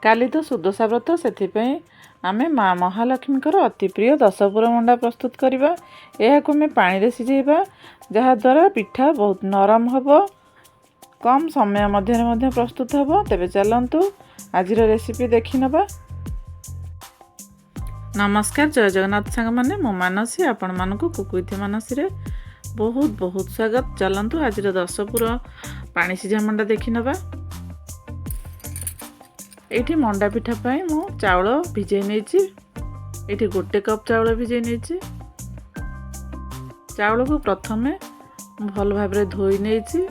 काली तो सुदशा व्रत से आमे माँ महालक्ष्मीकर अति प्रिय दसपुरा मंडा प्रस्तुत करवा। यह पानी सिझेबा जहाद्वारा पिठा बहुत नरम हम, कम समय मध्य प्रस्तुत हम। तेबे चलतु आज रेसिपी देखि नबा। नमस्कार, जय जगन्नाथ सांग मैंने मो मानसी आपण मानक कुकुइथि मानसी रे बहुत बहुत स्वागत। चलतु आज दसपुरा पानी सिझा मंडा देखि नबा। एठी मंडा पिठा पाई मु चाउल भिजै नेछि। एठी गोटे कप चाउल भिजै नेछि। चाउल को प्रथमे भल भाबरे धोई नेछि।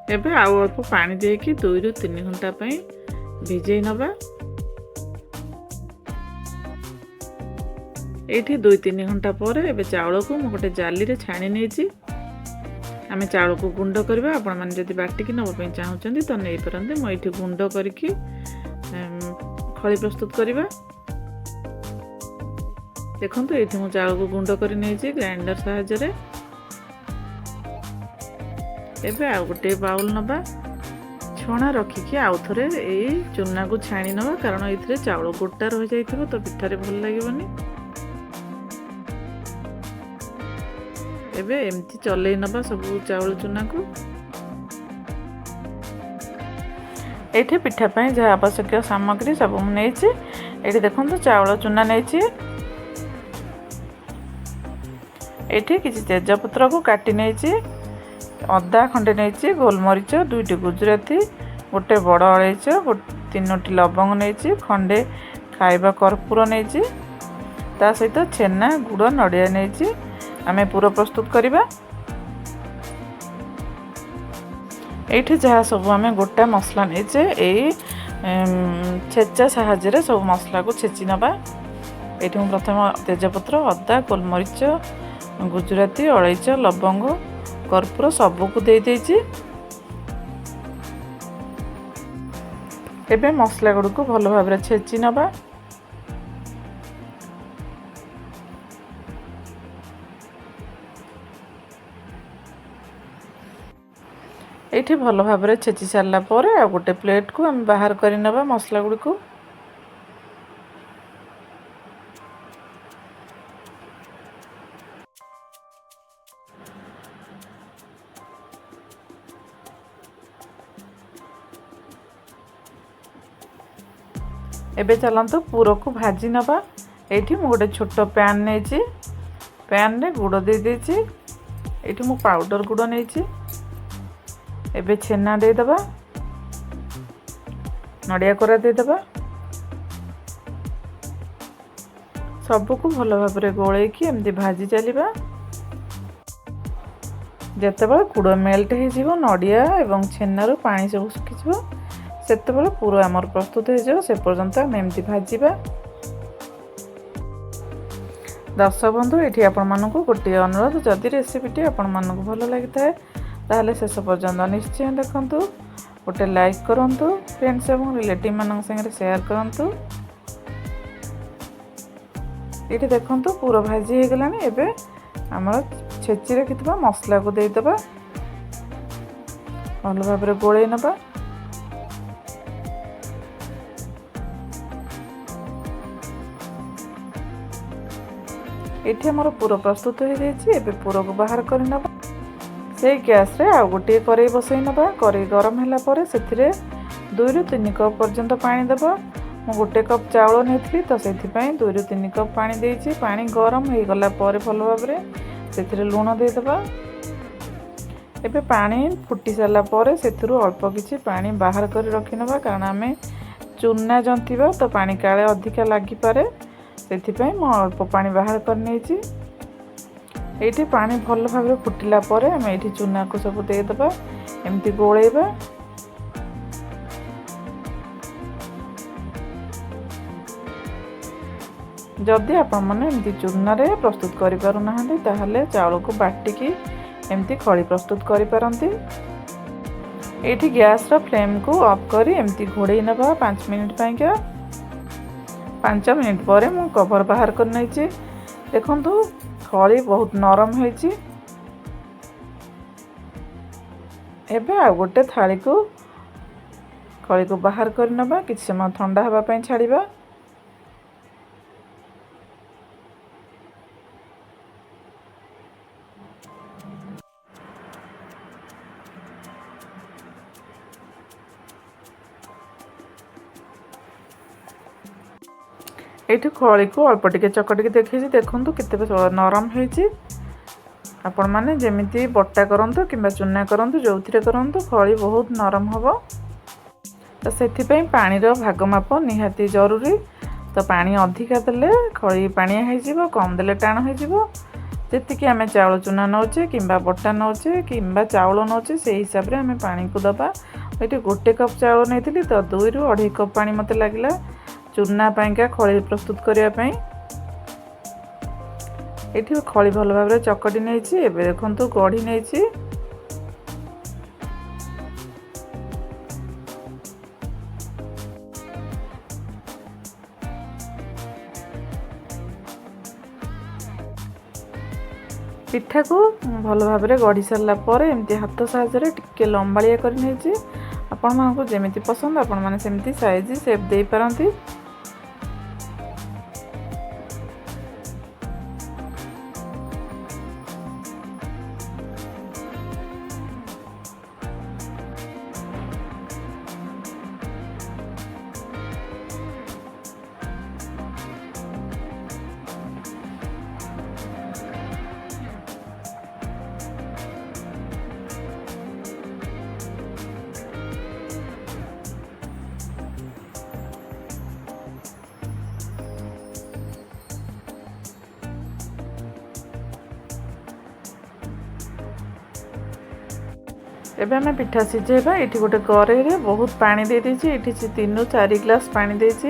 एबे आउ अल्प पानी देकी 2 रु 3 घंटा पाई भिजै नबा। एठी 2-3 घंटा पर एबे चाउल को मु गोटे जाली रे छाणी नेछि। आमे चाउल को गुंड करबा। आपण माने जदि बाटिकी नबा पई चाहुचंदी त नै परंते। मु एठी गुंड करके खळी प्रस्तुत करबा। देखंतु एठी मु चाउल को गुंड करि नेछि ग्राइंडर सहायता रे। एबे आ गोटे बाउल नबा। छणा रखिकी आउ थरे एई चूना को छाणी नबा, कारण एथिरे चाउल गोटा रह जाइथिबो त पिठारे भल लागिबोनी। एबे एमती चलै नबा सब चाउल चूना को। एठी पिठा पई जहा आवश्यक सामग्री सब नेछि। एठी देखंतु चाउल चूना नेछि। एठी किछि तेजपत्र को काटी नेछि, अदा खंडे नेछि, गोलमरिच, 2टी गुजराती, गोटे बड़ अलैच, 3टी लवंग नेछि, खंडे खाइबा कर्पूर नेछि, ता सहित छेना गुड़ नडिया नेछि। आमे पूरा प्रस्तुत करिबा। एठी जहा सब आमे गोटा मसला नेचे, एई छेचा साहाय्य रे सब मसला को छेची नबा। एठी हम प्रथम तेजपत्र, अदा, गोलमरिच, गुजराती, अलैच, लवंग, कर्पूर सब को दे देछि। एबे मसला गुड को भलो भाबरे छेची नबा। एठी भलो भाबरे छेची सारला परे आ गोटे प्लेट को हम बाहर करि नबा मसला गुडी को। एबे चलंतु पूरो को भाजी नबा। एठी मु गोटे छोटो पैन नेछि। पैन रे गुड़ दे देछि। एठी मु पाउडर गुड़ नेछि। एबे छेना दे दबा, नडिया कोरा दे दबा। सब को भलो भाबरे गोळे की एमदी भाजी चलीबा। जेतेबेले गुड़ मेल्ट हे जिवो, नडिया एवं छेना रो पानी सब सुखि जिवो, सेतेबेले पूरा हमर प्रस्तुत हे जिवो। से पर्यंत हम एमदी भाजीबा। दर्शक बंधु, एठी आपण मानको गोटे अनुरोध, जदि रेसिपीटी आपण मानको भलो लागिथाय ताहले शेष पर्यंत निश्चय देखंतु। गोटे लाइक करंतु, फ्रेंड्स एवं रिलेटिव मानक संगे शेयर करंतु। एठी देखंतु पूरा भाजी हे गलानी। एबे हमर छेची रखितबा मसला को दे दबा। भलो भाबरे गोळे नबा। एठी हमर पूरा प्रस्तुत हो जायछि। एबे पूरा को बाहर कर नबा। से गैस रे आ गोटे कड़ाई बसई नबा। कड़ाई गरम होला परे सेथिरे 2 रु 3 कप पर्यंत पानी देबा। मु गोटे कप चाउल नेथली त सेथि पई 2 रु 3 कप पानी देछि। पानी गरम हे गला परे भलो भाबरे सेथिरे लूण दे देबा। एबे पानी फुटी साला परे सेथिरु अल्प किछि पानी बाहर कर रखि नबा, कारण आमे चूना जंतीबा त पानी काळे अधिका लागि पारे। सेथि पई मु अल्प पानी बाहर कर नेछि। एठी पानी भल भाबरे फुटिला परे हम एठी चूना को सब दे दबा। एमती गोळेबा। जदि आपण माने एमती चूना रे प्रस्तुत करि पारु नाहंती ताहले चाउल को बाटिकी एमती खळी प्रस्तुत करि पारंती। एठी गैस रो फ्लेम को ऑफ करी एमती घोड़ेई नबा 5 मिनिट पई के। 5 मिनिट परे मु कवर बाहर कर नेछि। देखंतु खळी बहुत नरम होईछि। एबे आ गोटे थाली को ଖଳିକୁ ବାହାର କରିନେବା, କିଛି ସମୟ ଥଣ୍ଡା ହେବା ପାଇଁ ଛାଡ଼ିବା। ଏଇଠି ଖଳିକୁ ଅଳ୍ପ ଟିକେ ଚକଟିକି ଦେଖେଇଛି, ଦେଖନ୍ତୁ କେତେ ନରମ ହେଇଛି। ଆପଣମାନେ ଯେମିତି ବଟା କରନ୍ତୁ କିମ୍ବା ଚୁନା କରନ୍ତୁ, ଯେଉଁଥିରେ କରନ୍ତୁ, ଖଳି ବହୁତ ନରମ ହେବ। ତ ସେଥିପାଇଁ ପାଣିର ଭାଗ ମାପ ନିହାତି ଜରୁରୀ। ତ ପାଣି ଅଧିକା ଦେଲେ ଖଳି ପାଣିଆ ହେଇଯିବ, କମ୍ ଦେଲେ ଟାଣ ହେଇଯିବ। ଯେତିକି ଆମେ ଚାଉଳ ଚୁନା ନେଉଛେ କିମ୍ବା ବଟା ନେଉଛେ କିମ୍ବା ଚାଉଳ ନେଉଛେ, ସେଇ ହିସାବରେ ଆମେ ପାଣିକୁ ଦେବା। ଏଇଠି 1 କପ୍ ଚାଉଳ ନେଇଥିଲି, ତ 2 ରୁ 2.5 କପ୍ ପାଣି ମୋତେ ଲାଗିଲା ଚୁନା ପାଇଁକା, ଖଳି ପ୍ରସ୍ତୁତ କରିବା ପାଇଁ। ଏଠି ଖଳି ଭଲ ଭାବରେ ଚକଟି ନେଇଛି। ଏବେ ଦେଖନ୍ତୁ ଗଢ଼ି ନେଇଛି। ପିଠାକୁ ଭଲ ଭାବରେ ଗଢ଼ି ସାରିଲା ପରେ ଏମିତି ହାତ ସାହାଯ୍ୟରେ ଟିକେ ଲମ୍ବାଳିଆ କରି ନେଇଛି। ଆପଣମାନଙ୍କୁ ଯେମିତି ପସନ୍ଦ ଆପଣମାନେ ସେମିତି ସାଇଜ ସେପ୍ ଦେଇପାରନ୍ତି। ଏବେ ଆମେ ପିଠା ସିଝେଇବା। ଏଠି ଗୋଟେ କରେଇରେ ବହୁତ ପାଣି ଦେଇ ଦେଇଛି। ଏଠି 3 ରୁ 4 ଗ୍ଲାସ୍ ପାଣି ଦେଇଛି।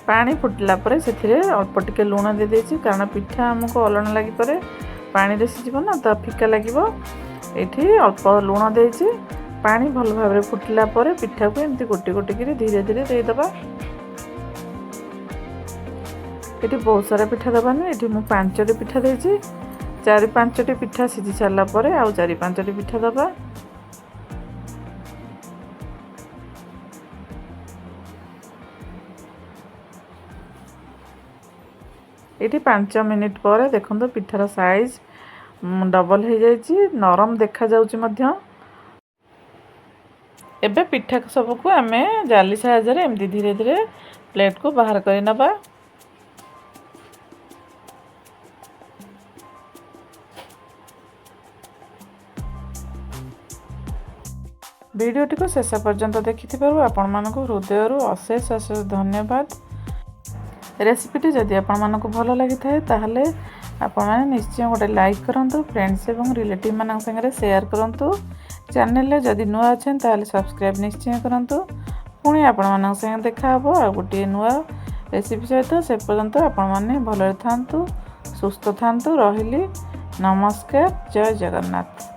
ପାଣି ଫୁଟିଲା ପରେ ସେଥିରେ ଅଳ୍ପ ଟିକେ ଲୁଣ ଦେଇ ଦେଇଛି, କାରଣ ପିଠା ଆମକୁ ଅଲଣା ଲାଗିପାରେ, ପାଣିରେ ସିଝିବ ନା, ତ ଫିକା ଲାଗିବ। ଏଠି ଅଳ୍ପ ଲୁଣ ଦେଇଛି। ପାଣି ଭଲ ଭାବରେ ଫୁଟିଲା ପରେ ପିଠାକୁ ଏମିତି ଗୋଟି ଗୋଟିକିରି ଧୀରେ ଧୀରେ ଦେଇଦେବା। ଏଠି ବହୁତ ସାରା ପିଠା ଦେବାନି, ଏଠି ମୁଁ 5ଟି ପିଠା ଦେଇଛି। 4-5ଟି ପିଠା ସିଝି ସାରିଲା ପରେ ଆଉ 4-5ଟି ପିଠା ଦେବା। ଏଠି 5 ମିନିଟ୍ ପରେ ଦେଖନ୍ତୁ ପିଠାର ସାଇଜ ଡବଲ ହେଇଯାଇଛି, ନରମ ଦେଖାଯାଉଛି ମଧ୍ୟ। ଏବେ ପିଠା ସବୁକୁ ଆମେ ଜାଲି ସାହାଯ୍ୟରେ ଏମିତି ଧୀରେ ଧୀରେ ପ୍ଲେଟ୍କୁ ବାହାର କରି ନେବା। ଭିଡ଼ିଓଟିକୁ ଶେଷ ପର୍ଯ୍ୟନ୍ତ ଦେଖିଥିବାରୁ ଆପଣମାନଙ୍କୁ ହୃଦୟରୁ ଅଶେଷ ଅଶେଷ ଧନ୍ୟବାଦ। ରେସିପିଟି ଯଦି ଆପଣମାନଙ୍କୁ ଭଲ ଲାଗିଥାଏ ତାହେଲେ ଆପଣମାନେ ନିଶ୍ଚୟ ଗୋଟେ ଲାଇକ୍ କରନ୍ତୁ, ଫ୍ରେଣ୍ଡସ୍ ଏବଂ ରିଲେଟିଭ୍ ମାନଙ୍କ ସାଙ୍ଗରେ ସେୟାର କରନ୍ତୁ। ଚ୍ୟାନେଲରେ ଯଦି ନୂଆ ଅଛନ୍ତି ତାହେଲେ ସବସ୍କ୍ରାଇବ୍ ନିଶ୍ଚୟ କରନ୍ତୁ। ପୁଣି ଆପଣମାନଙ୍କ ସାଙ୍ଗେ ଦେଖା ହେବ ଆଉ ଗୋଟିଏ ନୂଆ ରେସିପି ସହିତ। ସେ ପର୍ଯ୍ୟନ୍ତ ଆପଣମାନେ ଭଲରେ ଥାନ୍ତୁ, ସୁସ୍ଥ ଥାନ୍ତୁ। ରହିଲି, ନମସ୍କାର, ଜୟ ଜଗନ୍ନାଥ।